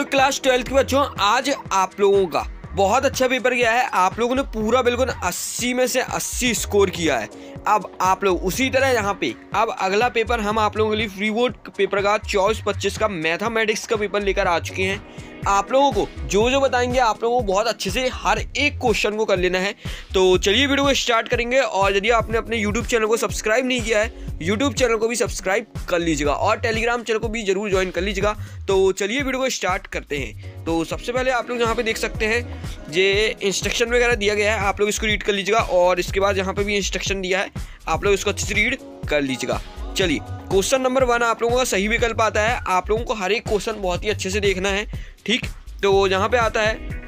तो क्लास 12 के बच्चों, आज आप लोगों का बहुत अच्छा पेपर गया है। आप लोगों ने पूरा बिल्कुल 80 में से 80 स्कोर किया है। अब आप लोग उसी तरह यहाँ पे अब अगला पेपर हम आप लोगों के लिए फ्री बोर्ड पेपर का 24-25 का मैथमेटिक्स का पेपर लेकर आ चुके हैं। आप लोगों को जो जो बताएंगे आप लोगों को बहुत अच्छे से हर एक क्वेश्चन को कर लेना है। तो चलिए वीडियो को स्टार्ट करेंगे। और यदि आपने अपने यूट्यूब चैनल को सब्सक्राइब नहीं किया है, यूट्यूब चैनल को भी सब्सक्राइब कर लीजिएगा और टेलीग्राम चैनल को भी जरूर ज्वाइन कर लीजिएगा। तो चलिए वीडियो को स्टार्ट करते हैं। तो सबसे पहले आप लोग यहाँ पे देख सकते हैं ये इंस्ट्रक्शन वगैरह दिया गया है, आप लोग इसको रीड कर लीजिएगा। और इसके बाद यहाँ पे भी इंस्ट्रक्शन दिया है, आप लोग इसको अच्छे से रीड कर लीजिएगा। चलिए क्वेश्चन नंबर 1 आप लोगों का सही विकल्प आता है। आप लोगों को हर एक क्वेश्चन बहुत ही अच्छे से देखना है, ठीक। तो यहाँ पे आता है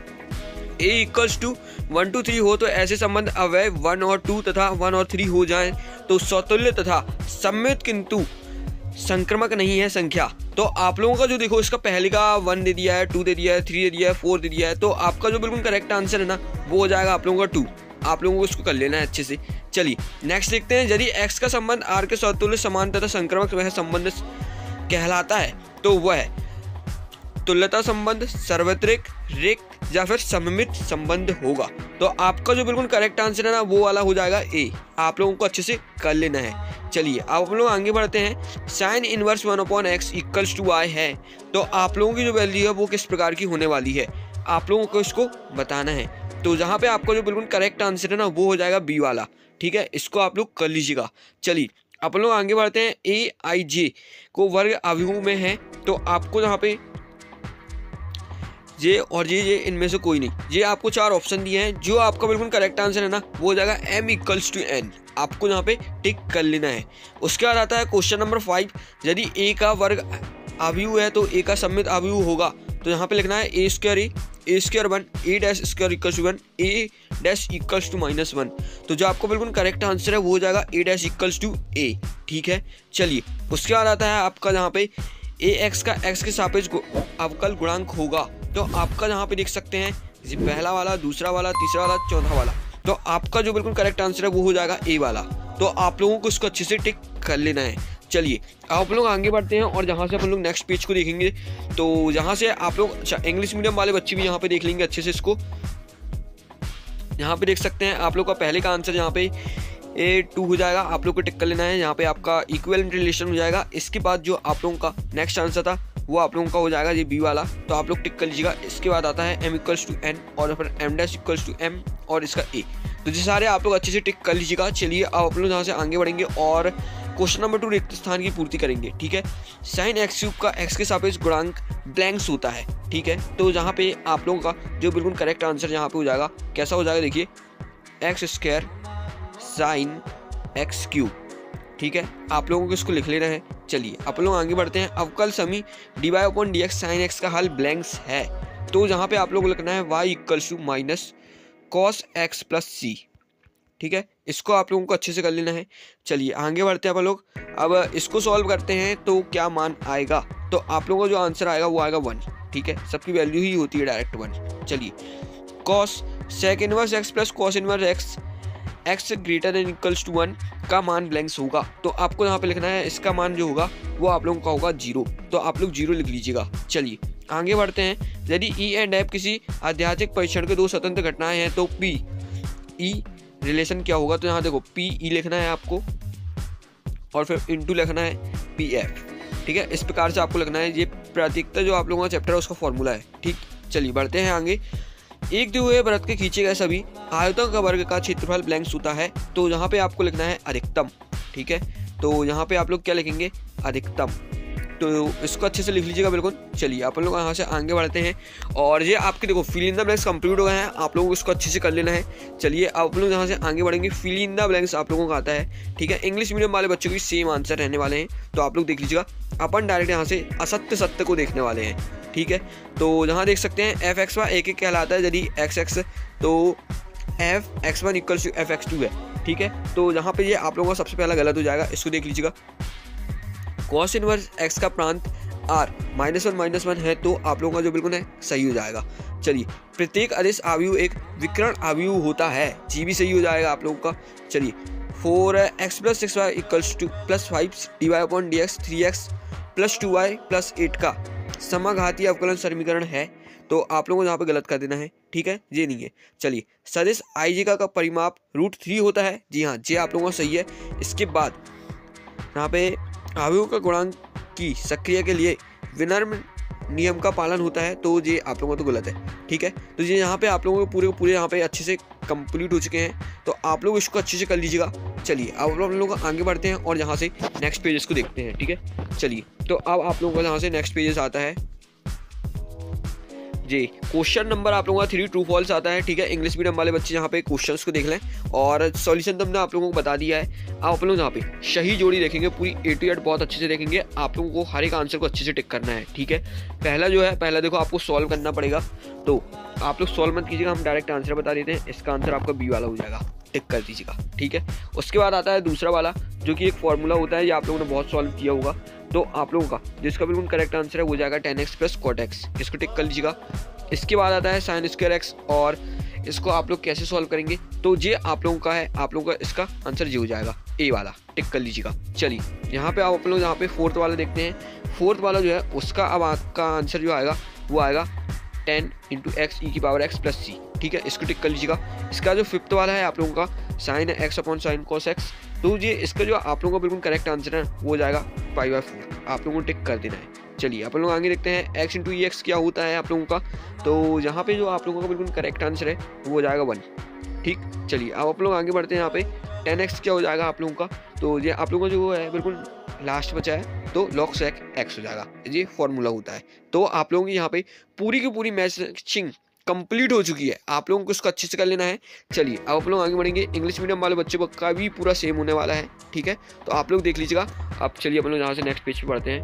a = 1 to 3 हो तो ऐसे संबंध अवयय 1 और 2 तथा 1 और 3 हो जाएं तो स्वतुल्य तथा सम्मित किंतु संक्रमक नहीं है संख्या। तो आप लोगों का जो देखो इसका पहले का 1 दे दिया है, 2 दे दिया है, 3 दे दिया है, 4 दे दिया है। तो आपका जो बिल्कुल करेक्ट आंसर है ना वो हो जाएगा आप लोगों का 2। आप लोगों को इसको कर लेना है अच्छे से। चलिए नेक्स्ट देखते हैं। यदि x का संबंध r के स्वतुल्य समान तथा संक्रमक वह संबंध कहलाता है तो वह तुल्यता संबंध, सार्वत्रिक, रिक्त या फिर सममित संबंध होगा। तो आपका जो बिल्कुल करेक्ट आंसर है ना वो वाला हो जाएगा ए। आप लोगों को अच्छे से कर लेना है। चलिए अब हम लोग आगे बढ़ते हैं। साइन इनवर्स 1/x = y है तो आप लोगों की जो वैल्यू है वो किस प्रकार की होने वाली है, आप लोगों को इसको बताना है। तो जहाँ पे आपका जो बिल्कुल करेक्ट आंसर है ना वो हो जाएगा बी वाला, ठीक है। इसको आप लोग कर लीजिएगा। चलिए आप लोग आगे बढ़ते हैं। aij को वर्ग अवयव में है तो आपको यहाँ पे ये और ये इनमें से कोई नहीं, ये आपको 4 ऑप्शन दिए हैं। जो आपका बिल्कुल करेक्ट आंसर है ना वो हो जाएगा m = n। आपको यहाँ पे टिक कर लेना है। उसके बाद आता है क्वेश्चन नंबर 5। यदि a का वर्ग अवयव है तो a का सम्मित अवयव होगा। तो यहाँ पे लिखना है a² a² 1 a' = 1 a' = -1। तो जो आपका बिल्कुल करेक्ट आंसर है वो हो जाएगा a' = a, ठीक है। चलिए उसके बाद आता है आपका यहाँ पे ax का x के सापेक्ष अवकल गुणांक होगा। तो आपका यहाँ पे देख सकते हैं पहला वाला, दूसरा वाला, तीसरा वाला, चौथा वाला। तो आपका जो बिल्कुल करेक्ट आंसर है वो हो जाएगा ए वाला। तो आप लोगों को इसको अच्छे से टिक कर लेना है। चलिए आप लोग आगे बढ़ते हैं और जहाँ से अपन लोग नेक्स्ट पेज को देखेंगे तो यहाँ से आप लोग इंग्लिश मीडियम वाले बच्चे भी यहाँ पे देख लेंगे अच्छे से। इसको यहाँ पे देख सकते हैं आप लोग का पहले का आंसर यहाँ पे A2 हो जाएगा। आप लोग को टिक कर लेना है। यहाँ पे आपका इक्विवेलेंट रिलेशन हो जाएगा। इसके बाद जो आप लोगों का नेक्स्ट आंसर था वो आप लोगों का हो जाएगा ये बी वाला। तो आप लोग टिक कर लीजिएगा। इसके बाद आता है m = n और फिर m' = m और इसका a। तो ये सारे आप लोग अच्छे से टिक कर लीजिएगा। चलिए अब आप लोग यहाँ से आगे बढ़ेंगे और क्वेश्चन नंबर 2 रिक्त स्थान की पूर्ति करेंगे, ठीक है। sin x³ का x के सापेक्ष गुणांक ब्लैंक्स होता है, ठीक है। तो यहाँ पे आप लोगों का जो बिल्कुल करेक्ट आंसर यहाँ पे हो जाएगा कैसा हो जाएगा देखिए x² sin x³, ठीक है। आप लोगों को इसको लिख लेना है। चलिए आप लोग आगे बढ़ते हैं। अवकल समी dy/dx sin x का हल ब्लैंक्स है। तो यहाँ पे आप लोग को लिखना है y = -cos x + c, ठीक है। इसको आप लोगों को अच्छे से कर लेना है। चलिए आगे बढ़ते हैं अपन लोग। अब इसको सॉल्व करते हैं तो क्या मान आएगा। तो आप लोगों का जो आंसर आएगा वो आएगा 1, ठीक है। सबकी वैल्यू ही होती है डायरेक्ट 1। चलिए cos sec inverse x + cos inverse x > 1 का मान ब्लैंक्स होगा। तो आपको यहाँ पे लिखना है इसका मान जो होगा वो आप लोगों का होगा 0। तो आप लोग 0 लिख लीजिएगा। चलिए आगे बढ़ते हैं। यदि E एंड F किसी आध्यात्मिक परीक्षण के 2 स्वतंत्र घटनाएं हैं तो P E रिलेशन क्या होगा। तो यहाँ देखो P E लिखना है आपको और फिर इंटू लिखना है P F, ठीक है। इस प्रकार से आपको लिखना है। ये प्रतीकता जो आप लोगों का चैप्टर है उसका फॉर्मूला है, ठीक। चलिए बढ़ते हैं आगे। एक दिए वृत्त के खींचे गए सभी आयतों का वर्ग का क्षेत्रफल ब्लैंक्स होता है। तो यहाँ पे आपको लिखना है अधिकतम, ठीक है। तो यहाँ पे आप लोग क्या लिखेंगे अधिकतम। तो इसको अच्छे से लिख लीजिएगा बिल्कुल। चलिए अपन लोग यहाँ से आगे बढ़ते हैं और ये आपके देखो fill in the blanks complete हो गए हैं। आप लोगों को इसको अच्छे से कर लेना है। चलिए आप लोग यहाँ से आगे बढ़ेंगे। फिल इन द ब्लैंक्स आप लोगों को आता है, ठीक है। इंग्लिश मीडियम वाले बच्चों की सेम आंसर रहने वाले हैं। तो आप लोग देख लीजिएगा। अपन डायरेक्ट यहाँ से असत्य सत्य को देखने वाले हैं, ठीक है। तो यहाँ देख सकते हैं fx एक कहलाता है यदि xx तो fx1 = fx2 है, ठीक है। तो यहाँ पे ये आप लोगों का सबसे पहला गलत हो जाएगा। इसको देख लीजिएगा। cos इनवर्स x का प्रांत r -1 है तो आप लोगों का जो बिल्कुल है सही हो जाएगा। चलिए प्रत्येक अदिश अवयव एक विकर्ण अवयव होता है, जी भी सही हो जाएगा आप लोगों का। चलिए 4x + 6y = +5 dy/dx 3x + 2y + 8 का समघातीय अवकलन समीकरण है तो आप लोगों को यहाँ पे गलत कर देना है, ठीक है, ये नहीं है। चलिए, सदिश आई का परिमाप √3 होता है, जी हाँ, ये आप लोगों का सही है। इसके बाद यहाँ पे अवयवों का गुणांक की सक्रिय के लिए विनम्र नियम का पालन होता है, तो ये आप लोगों को तो गलत है, ठीक है। तो ये यहाँ पे आप लोगों को पूरे यहाँ पे अच्छे से कंप्लीट हो चुके हैं, तो आप लोग इसको अच्छे से कर लीजिएगा। चलिए, अब हम लोग आगे बढ़ते हैं और यहाँ से नेक्स्ट पेजेस को देखते हैं, ठीक है। चलिए, तो अब आप लोगों का यहाँ से नेक्स्ट पेजेस आता है जी। क्वेश्चन नंबर आप लोगों का 3 ट्रू फॉल्स आता है, ठीक है। इंग्लिश मीडियम वाले बच्चे यहाँ पे क्वेश्चंस को देख लें और सॉल्यूशन तो हमने आप लोगों को बता दिया है। आप लोग यहाँ पे सही जोड़ी देखेंगे, पूरी A to Z बहुत अच्छे से देखेंगे। आप लोगों को हर एक आंसर को अच्छे से टिक करना है, ठीक है। पहला देखो आपको सॉल्व करना पड़ेगा, तो आप लोग सॉल्व मत कीजिएगा, हम डायरेक्ट आंसर बता देते हैं। इसका आंसर आपका B वाला हो जाएगा, टिक कर दीजिएगा, ठीक है। उसके बाद आता है दूसरा वाला, जो कि एक फॉर्मूला होता है, ये आप लोगों ने बहुत सॉल्व किया होगा। तो आप लोगों का जिसका बिल्कुल करेक्ट आंसर है वो जाएगा 10x + cot x, इसको टिक कर लीजिएगा। इसके बाद आता है sin² x, और इसको आप लोग कैसे सॉल्व करेंगे, तो ये आप लोगों का है, आप लोगों का इसका आंसर ये हो जाएगा, A वाला, टिक कर लीजिएगा। चलिए, यहाँ पे आप लोग यहाँ पे फोर्थ वाला देखते हैं। फोर्थ वाला जो है उसका अब आपका आंसर जो आएगा वो आएगा 10 × x e⁻x + c, ठीक है, इसको टिक कर लीजिएगा। इसका जो फिफ्थ वाला है आप लोगों का sin x/sin cos x, तो ये इसका जो आप लोगों का बिल्कुल करेक्ट आंसर है वो जाएगा π/4, आप लोगों को टिक कर देना है। चलिए, आप लोग आगे देखते हैं x × ex क्या होता है आप लोगों का, तो यहाँ पे जो आप लोगों का बिल्कुल करेक्ट आंसर है वो हो जाएगा 1, ठीक। चलिए, अब आप लोग आगे बढ़ते हैं। यहाँ पे 10x क्या हो जाएगा आप लोगों का, तो ये आप लोगों का जो है बिल्कुल लास्ट बचा है, तो log sec x हो जाएगा, ये फॉर्मूला होता है। तो आप लोगों की यहाँ पे पूरी की पूरी मैचिंग कंप्लीट हो चुकी है, आप लोगों को इसको अच्छे से कर लेना है। चलिए, अब आप लोग आगे बढ़ेंगे। इंग्लिश मीडियम वाले बच्चों का भी पूरा सेम होने वाला है, ठीक है, तो आप लोग देख लीजिएगा। अब चलिए अपन लोग यहाँ से नेक्स्ट पेज पे पढ़ते हैं।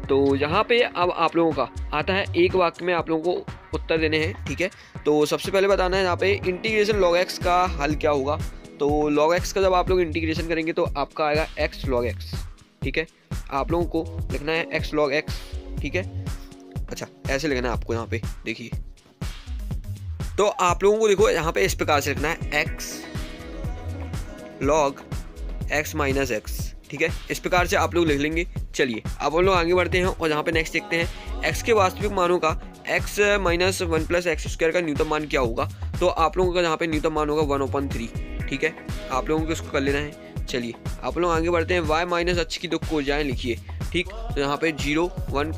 तो यहाँ पे अब आप लोगों का आता है एक वाक्य में आप लोगों को उत्तर देने हैं, ठीक है। तो सबसे पहले बताना है यहाँ पे इंटीग्रेशन log x का हल क्या होगा। तो log x का जब आप लोग इंटीग्रेशन करेंगे तो आपका आएगा x log x, ठीक है। आप लोगों को लिखना है x log x, ठीक है। अच्छा, ऐसे लिखना है आपको, यहाँ पे देखिए। तो आप लोगों को देखो यहाँ पे इस प्रकार से लिखना है x log x - x, ठीक है, इस प्रकार से आप लोग लिख लेंगे। चलिए, अब हम लोग आगे बढ़ते हैं और यहाँ पे नेक्स्ट देखते हैं x के वास्तविक मानों का x - 1 + x² का न्यूनतम मान क्या होगा। तो आप लोगों का यहाँ पे न्यूनतम मान होगा 1/3, ठीक है, आप लोगों को इसको कर लेना है। चलिए, आप लोग आगे बढ़ते हैं। y - अक्ष की 2 कोजाएं लिखिए, ठीक। तो यहाँ पे 0, 1,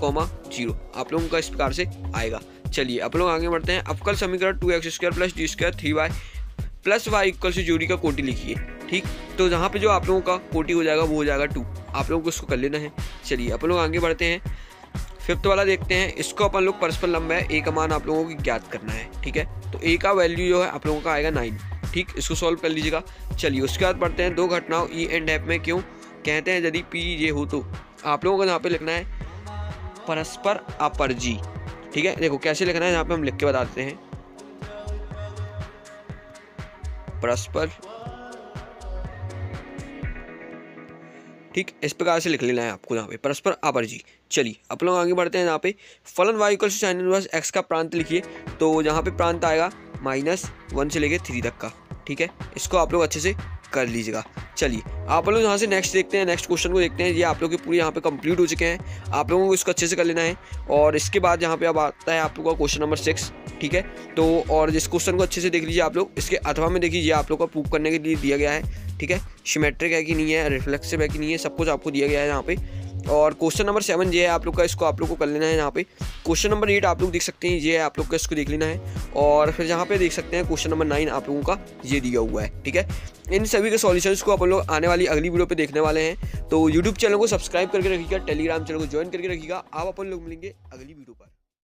0 आप लोगों का इस प्रकार से आएगा। चलिए, आप लोग आगे बढ़ते हैं। अवकल समीकरण 2x² + d² 3y + y = जोड़ी का कोटि लिखिए, ठीक। तो यहाँ पे जो आप लोगों का कोटि हो जाएगा वो हो जाएगा 2, आप लोगों को इसको कर लेना है। चलिए, अपन लोग आगे बढ़ते हैं। फिफ्थ वाला देखते हैं। इसको अपन लोग परस्पर लंब है, A का मान आप लोगों को ज्ञात करना है, ठीक है। तो A का वैल्यू जो है आप लोगों का आएगा 9, ठीक, इसको सॉल्व कर लीजिएगा। चलिए, उसके बाद बढ़ते हैं। 2 घटनाओं E एंड F में क्यों कहते हैं यदि P ये हो, तो आप लोगों को यहाँ पे लिखना है परस्पर अपरजी, ठीक है। देखो कैसे लिखना है, यहाँ पे हम लिख के बता देते हैं। परस्पर, ठीक, इस प्रकार से लिख लेना है आपको यहाँ पे परस्पर अपरजी। चलिए, आप लोग आगे बढ़ते हैं। यहाँ पे फलन y = sin - x का प्रांत लिखिए। तो यहाँ पे प्रांत आएगा -1 से लेके 3 तक का, ठीक है, इसको आप लोग अच्छे से कर लीजिएगा। चलिए, आप लोग यहाँ से नेक्स्ट देखते हैं। नेक्स्ट क्वेश्चन को देखते हैं। ये आप लोग के पूरे यहाँ पे कंप्लीट हो चुके हैं, आप लोगों को इसको अच्छे से कर लेना है। और इसके बाद यहाँ पे अब आता है आप लोगों का क्वेश्चन नंबर 6, ठीक है। तो और जिस क्वेश्चन को अच्छे से देख लीजिए आप लोग, इसके अथवा में देखिए, ये आप लोग को प्रूव करने के लिए दिया गया है, ठीक है। सिमेट्रिक है कि नहीं है, रिफ्लेक्सिव है कि नहीं है, सब कुछ आपको दिया गया है यहाँ पे। और क्वेश्चन नंबर 7 ये है आप लोग का, इसको आप लोग को कर लेना है। यहाँ पे क्वेश्चन नंबर 8 आप लोग देख सकते हैं, ये है आप लोग का, इसको देख लेना है। और फिर यहाँ पे देख सकते हैं क्वेश्चन नंबर 9 आप लोगों का ये दिया हुआ है, ठीक है। इन सभी के सॉल्यूशंस को अपन लोग आने वाली अगली वीडियो पे देखने वाले हैं। तो यूट्यूब चैनल को सब्सक्राइब करके रखिएगा, टेलीग्राम चैनल को ज्वाइन करके रखिएगा। आप अपन लोग मिलेंगे अगली वीडियो पर।